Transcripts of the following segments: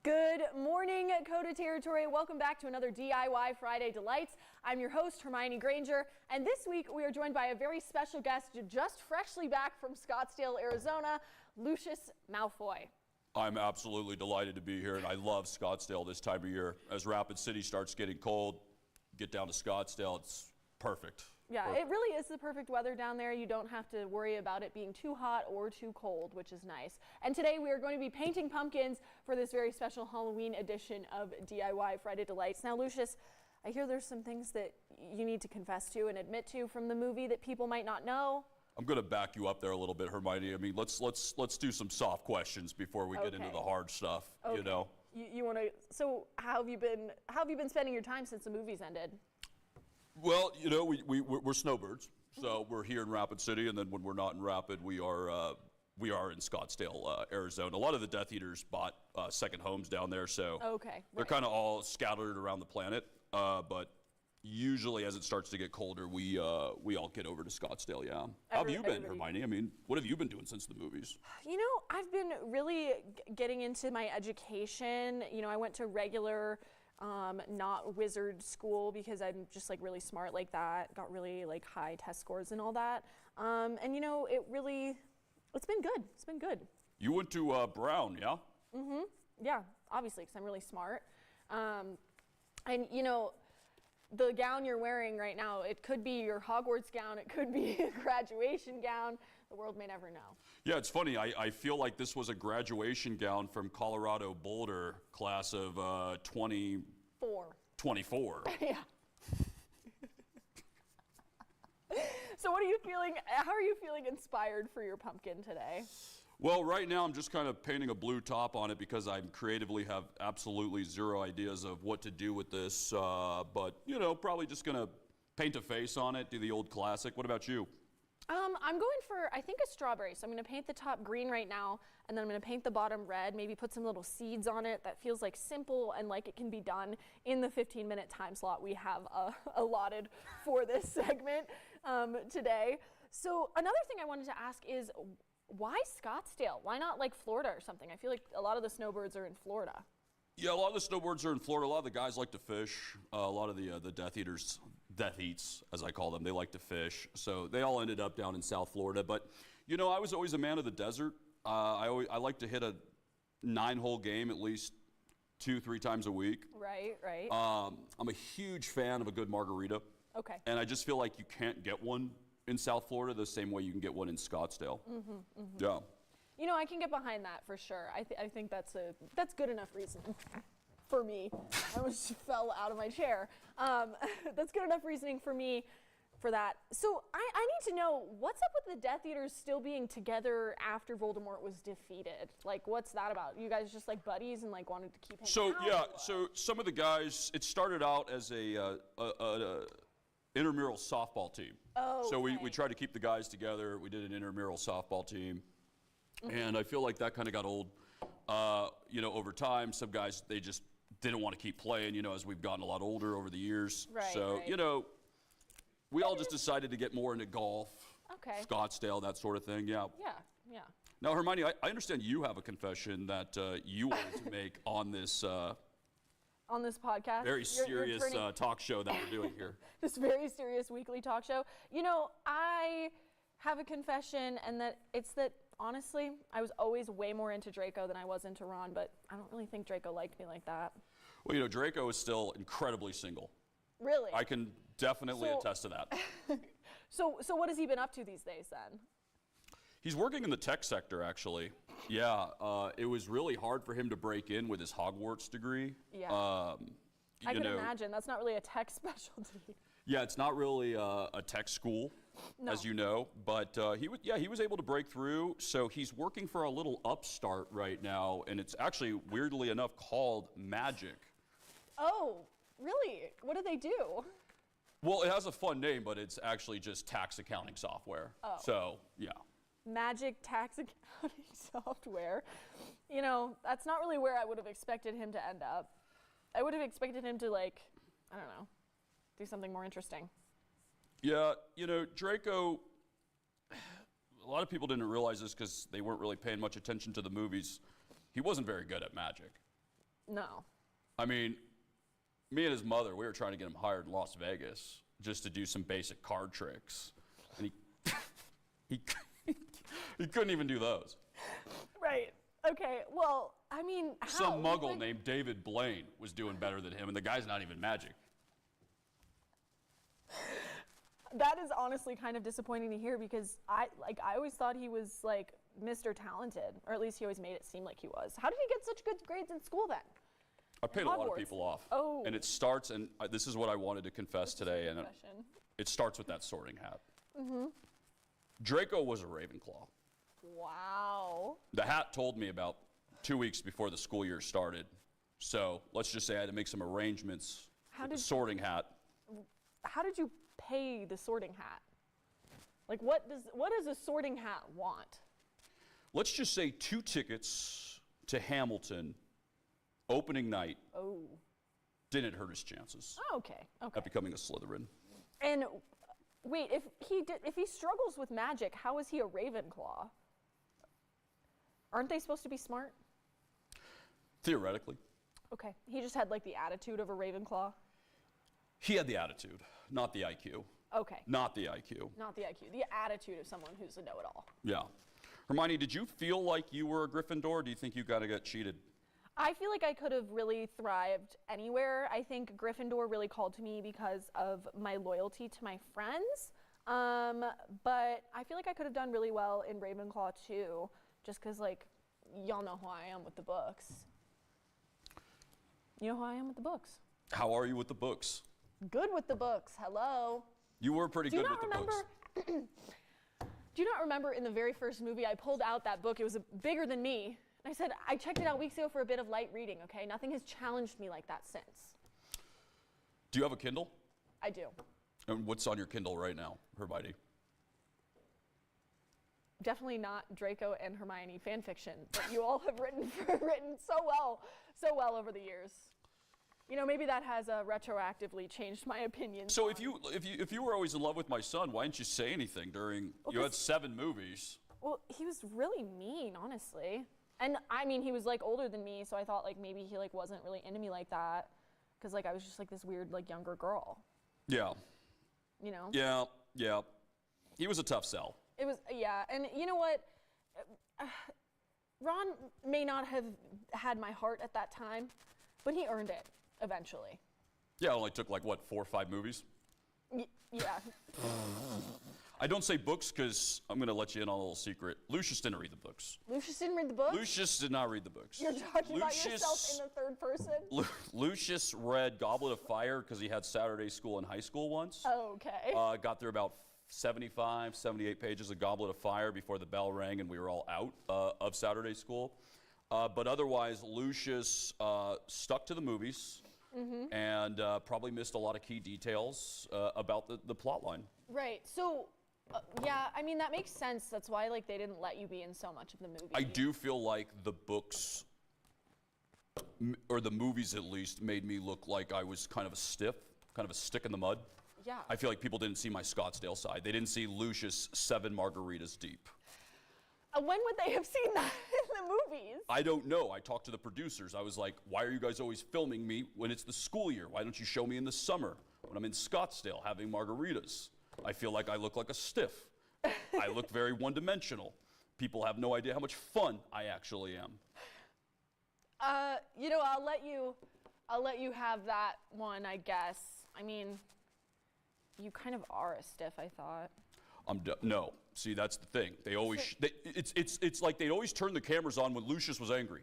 Good morning, KOTA territory. Welcome back to another DIY Friday Delights. I'm your host, Hermione Granger, and this week we are joined by a very special guest just freshly back from Scottsdale, Arizona, Lucius Malfoy. I'm absolutely delighted to be here, and I love Scottsdale this time of year. As Rapid City starts getting cold, get down to Scottsdale, it's perfect. Yeah, it really is the perfect weather down there. You don't have to worry about it being too hot or too cold, which is nice. And today we are going to be painting pumpkins for this very special Halloween edition of DIY Friday Delights. Now, Lucius, I hear there's some things that you need to confess to and admit to from the movie that people might not know. I'm going to back you up there a little bit, Hermione. I mean, let's do some soft questions before we get into the hard stuff. Okay. You know. You want to? So, how have you been spending your time since the movies ended? Well, you know, we're snowbirds, so we're here in Rapid City, and then when we're not in Rapid, we are in Scottsdale, Arizona. A lot of the Death Eaters bought second homes down there, so they're kind of all scattered around the planet. But usually, as it starts to get colder, we all get over to Scottsdale. Yeah. How have you been, Hermione? I mean, what have you been doing since the movies? You know, I've been really getting into my education. You know, I went to regular. Not wizard school because I'm just like really smart like that, got really like high test scores and all that. And you know, it's been good. It's been good. You went to Brown, yeah? Mm-hmm. Yeah, obviously, because I'm really smart. And you know, the gown you're wearing right now, it could be your Hogwarts gown, it could be a graduation gown. The world may never know. Yeah, it's funny. I feel like this was a graduation gown from Colorado Boulder class of 24. Yeah. So what are you feeling? How are you feeling inspired for your pumpkin today? Well, right now I'm just kind of painting a blue top on it because I creatively have absolutely zero ideas of what to do with this. But, you know, probably just going to paint a face on it, do the old classic. What about you? I'm going for, I think, a strawberry. So I'm going to paint the top green right now, and then I'm going to paint the bottom red, maybe put some little seeds on it. That feels like simple and like it can be done in the 15-minute time slot we have allotted for this segment today. So another thing I wanted to ask is, why Scottsdale? Why not like Florida or something? I feel like a lot of the snowbirds are in Florida. Yeah, a lot of the snowbirds are in Florida. A lot of the guys like to fish. A lot of the Death Eaters, Death Eats, as I call them, they like to fish. So they all ended up down in South Florida. But, you know, I was always a man of the desert. I like to hit a 9-hole game at least 2-3 times a week. Right. I'm a huge fan of a good margarita. Okay. And I just feel like you can't get one in South Florida the same way you can get one in Scottsdale. Yeah. You know, I can get behind that for sure. I think that's good enough reason for me. I almost fell out of my chair. That's good enough reasoning for me for that. So I need to know, what's up with the Death Eaters still being together after Voldemort was defeated? Like, what's that about? You guys just like buddies and like wanted to keep hanging out? So some of the guys, it started out as a intramural softball team. Oh, so we tried to keep the guys together. We did an intramural softball team. And I feel like that kind of got old, you know, over time. Some guys, they just didn't want to keep playing, you know, as we've gotten a lot older over the years. You know, we all just decided to get more into golf, Scottsdale, that sort of thing, yeah. Yeah. Now, Hermione, I understand you have a confession that you wanted to make on this podcast. Very serious talk show that we're doing here. This very serious weekly talk show. You know, I have a confession, and it's that honestly, I was always way more into Draco than I was into Ron, but I don't really think Draco liked me like that. Well, you know, Draco is still incredibly single. Really? I can definitely attest to that. So what has he been up to these days then? He's working in the tech sector, actually. Yeah, it was really hard for him to break in with his Hogwarts degree. Yeah. I can imagine. That's not really a tech specialty. Yeah, it's not really a tech school, as you know, but he was able to break through. So he's working for a little upstart right now, and it's actually, weirdly enough, called Magic. Oh, really? What do they do? Well, it has a fun name, but it's actually just tax accounting software. Oh. So, yeah. Magic tax accounting software. You know, that's not really where I would have expected him to end up. I would have expected him to, like, I don't know, do something more interesting. Yeah, you know, Draco, a lot of people didn't realize this because they weren't really paying much attention to the movies. He wasn't very good at magic. No. I mean, me and his mother, we were trying to get him hired in Las Vegas just to do some basic card tricks. And he couldn't even do those. Right. Okay. Well, I mean, Some muggle named David Blaine was doing better than him, and the guy's not even magic. That is honestly kind of disappointing to hear because I always thought he was like Mr. Talented, or at least he always made it seem like he was. How did he get such good grades in school then? I paid a lot of people off. Oh. And it starts, and this is what I wanted to confess today, and it starts with that sorting hat. Mm-hmm. Draco was a Ravenclaw. Wow. The hat told me about 2 weeks before the school year started. So let's just say I had to make some arrangements with the sorting hat. How did you pay the sorting hat? Like, what does a sorting hat want? Let's just say 2 tickets to Hamilton opening night. Oh. Didn't hurt his chances Okay. at becoming a Slytherin. And wait, if he struggles with magic, how is he a Ravenclaw? Aren't they supposed to be smart? Theoretically. Okay. He just had like the attitude of a Ravenclaw. He had the attitude, not the IQ. Okay. Not the IQ. Not the IQ. The attitude of someone who's a know-it-all. Yeah. Hermione, did you feel like you were a Gryffindor, or do you think you got to get cheated? I feel like I could have really thrived anywhere. I think Gryffindor really called to me because of my loyalty to my friends. But I feel like I could have done really well in Ravenclaw too, just because like, y'all know who I am with the books. You know who I am with the books. How are you with the books? Good with the books. Hello. You were pretty good with the books. Do you not remember in the very first movie I pulled out that book? It was bigger than me. And I said, I checked it out weeks ago for a bit of light reading, okay? Nothing has challenged me like that since. Do you have a Kindle? I do. And what's on your Kindle right now, Hermione? Definitely not Draco and Hermione fan fiction that you all have written so well over the years. You know, maybe that has retroactively changed my opinion. So if you were always in love with my son, why didn't you say anything during? You had 7 movies. Well, he was really mean, honestly. And I mean, he was like older than me, so I thought like maybe he like wasn't really into me like that, because like I was just like this weird like younger girl. Yeah. You know. Yeah. He was a tough sell. It was, yeah, and you know what? Ron may not have had my heart at that time, but he earned it eventually. Yeah, it only took like what, 4 or 5 movies? Yeah. I don't say books because I'm going to let you in on a little secret. Lucius didn't read the books. Lucius didn't read the books? Lucius did not read the books. You're talking about yourself in the third person? Lucius read Goblet of Fire because he had Saturday school in high school once. Okay. Got through about 75, 78 pages of Goblet of Fire before the bell rang and we were all out of Saturday school. But otherwise, Lucius stuck to the movies and probably missed a lot of key details about the plot line. Right. So, yeah, I mean, that makes sense. That's why, like, they didn't let you be in so much of the movie. I do feel like the books, or the movies at least, made me look like I was kind of a stiff, kind of a stick in the mud. Yeah. I feel like people didn't see my Scottsdale side. They didn't see Lucius 7 margaritas deep. When would they have seen that in the movies? I don't know. I talked to the producers. I was like, why are you guys always filming me when it's the school year? Why don't you show me in the summer when I'm in Scottsdale having margaritas? I feel like I look like a stiff. I look very one-dimensional. People have no idea how much fun I actually am. You know, I'll let you have that one, I guess. I mean, you kind of are a stiff, I thought. No. See, that's the thing. They always, it's like they'd always turn the cameras on when Lucius was angry.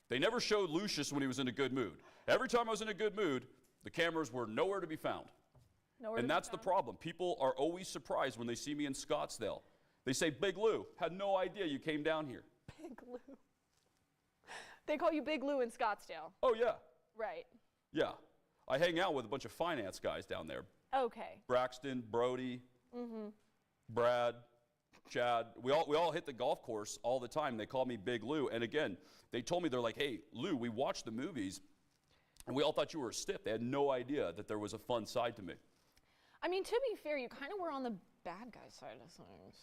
They never showed Lucius when he was in a good mood. Every time I was in a good mood, the cameras were nowhere to be found. And that's the problem. People are always surprised when they see me in Scottsdale. They say, Big Lou, had no idea you came down here. Big Lou. They call you Big Lou in Scottsdale. Oh, yeah. Right. Yeah. I hang out with a bunch of finance guys down there. Okay. Braxton, Brody, Brad, Chad. We all hit the golf course all the time. They call me Big Lou. And again, they told me, they're like, hey, Lou, we watched the movies, and we all thought you were a stiff. They had no idea that there was a fun side to me. I mean, to be fair, you kind of were on the bad guy side of things.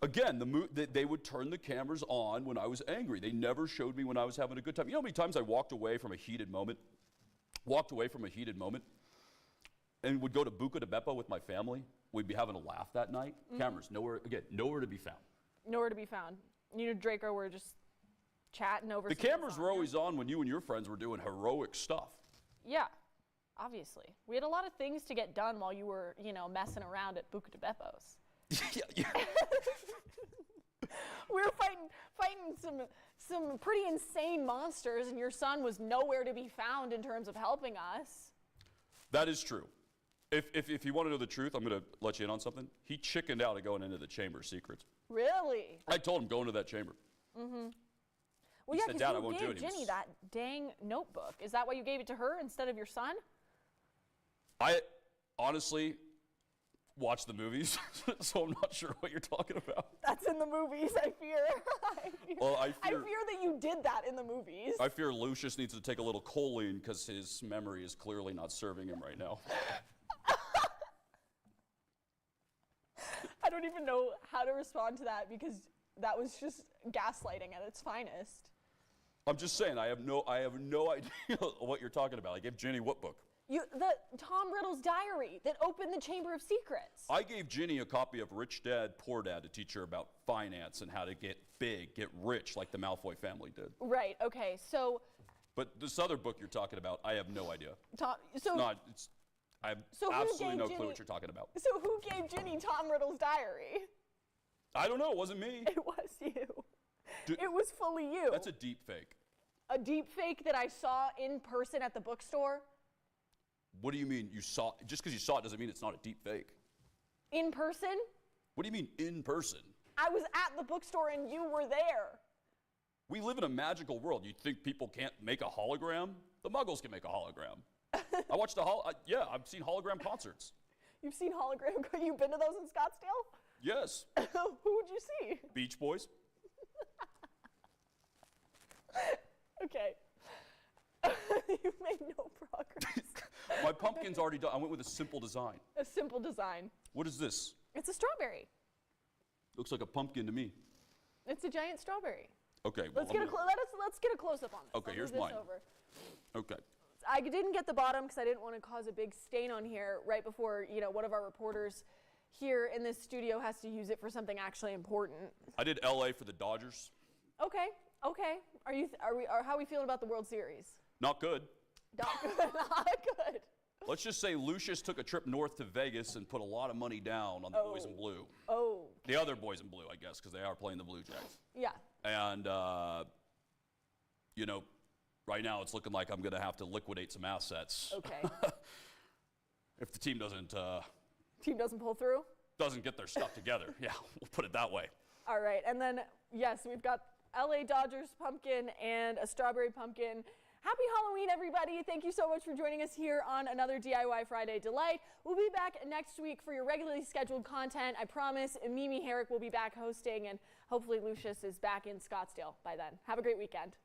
Again, they would turn the cameras on when I was angry. They never showed me when I was having a good time. You know how many times I walked away from a heated moment, and would go to Buca de Beppo with my family? We'd be having a laugh that night. Cameras, nowhere to be found. Nowhere to be found. You and Draco were just chatting over. The cameras were always on when you and your friends were doing heroic stuff. Yeah, obviously. We had a lot of things to get done while you were, messing around at Buca de Beppo's. Yeah. We were fighting some pretty insane monsters, and your son was nowhere to be found in terms of helping us. That is true. If you want to know the truth, I'm going to let you in on something. He chickened out of going into the Chamber of Secrets. Really? I told him, go into that chamber. Mm-hmm. Well, He yeah, said, Dad, I because won't you do gave it. Ginny that dang notebook. Is that why you gave it to her instead of your son? I honestly watch the movies, so I'm not sure what you're talking about. That's in the movies, I fear. I fear that you did that in the movies. I fear Lucius needs to take a little choline because his memory is clearly not serving him right now. I don't even know how to respond to that because that was just gaslighting at its finest. I'm just saying, I have no idea what you're talking about. I gave Ginny what book? The Tom Riddle's diary that opened the Chamber of Secrets. I gave Ginny a copy of Rich Dad, Poor Dad to teach her about finance and how to get big, get rich like the Malfoy family did. Right, okay, so... But this other book you're talking about, I have no idea. I have absolutely no clue what you're talking about. So who gave Ginny Tom Riddle's diary? I don't know, it wasn't me. It was you. It was fully you. That's a deep fake. A deep fake that I saw in person at the bookstore? What do you mean you saw? Just because you saw it doesn't mean it's not a deep fake. In person? What do you mean in person? I was at the bookstore and you were there. We live in a magical world. You think people can't make a hologram? The Muggles can make a hologram. I watched I've seen hologram concerts. You've seen hologram? You've been to those in Scottsdale? Yes. Who would you see? Beach Boys. Okay. You've made no progress. My pumpkin's already done. I went with a simple design. A simple design. What is this? It's a strawberry. Looks like a pumpkin to me. It's a giant strawberry. Okay. Let's get a close-up on this. Okay, here's mine. Okay. I didn't get the bottom because I didn't want to cause a big stain on here right before, one of our reporters here in this studio has to use it for something actually important. I did LA for the Dodgers. Okay. How are we feeling about the World Series? Not good. Not good. Let's just say Lucius took a trip north to Vegas and put a lot of money down on the boys in blue. Oh. The other boys in blue, I guess, because they are playing the Blue Jays. Yeah. And, right now it's looking like I'm going to have to liquidate some assets. Okay. If the team doesn't pull through? Doesn't get their stuff together. Yeah, we'll put it that way. All right. And then, yes, we've got LA Dodgers pumpkin and a strawberry pumpkin. Happy Halloween, everybody. Thank you so much for joining us here on another DIY Friday Delight. We'll be back next week for your regularly scheduled content. I promise Mimi Herrick will be back hosting, and hopefully Lucius is back in Scottsdale by then. Have a great weekend.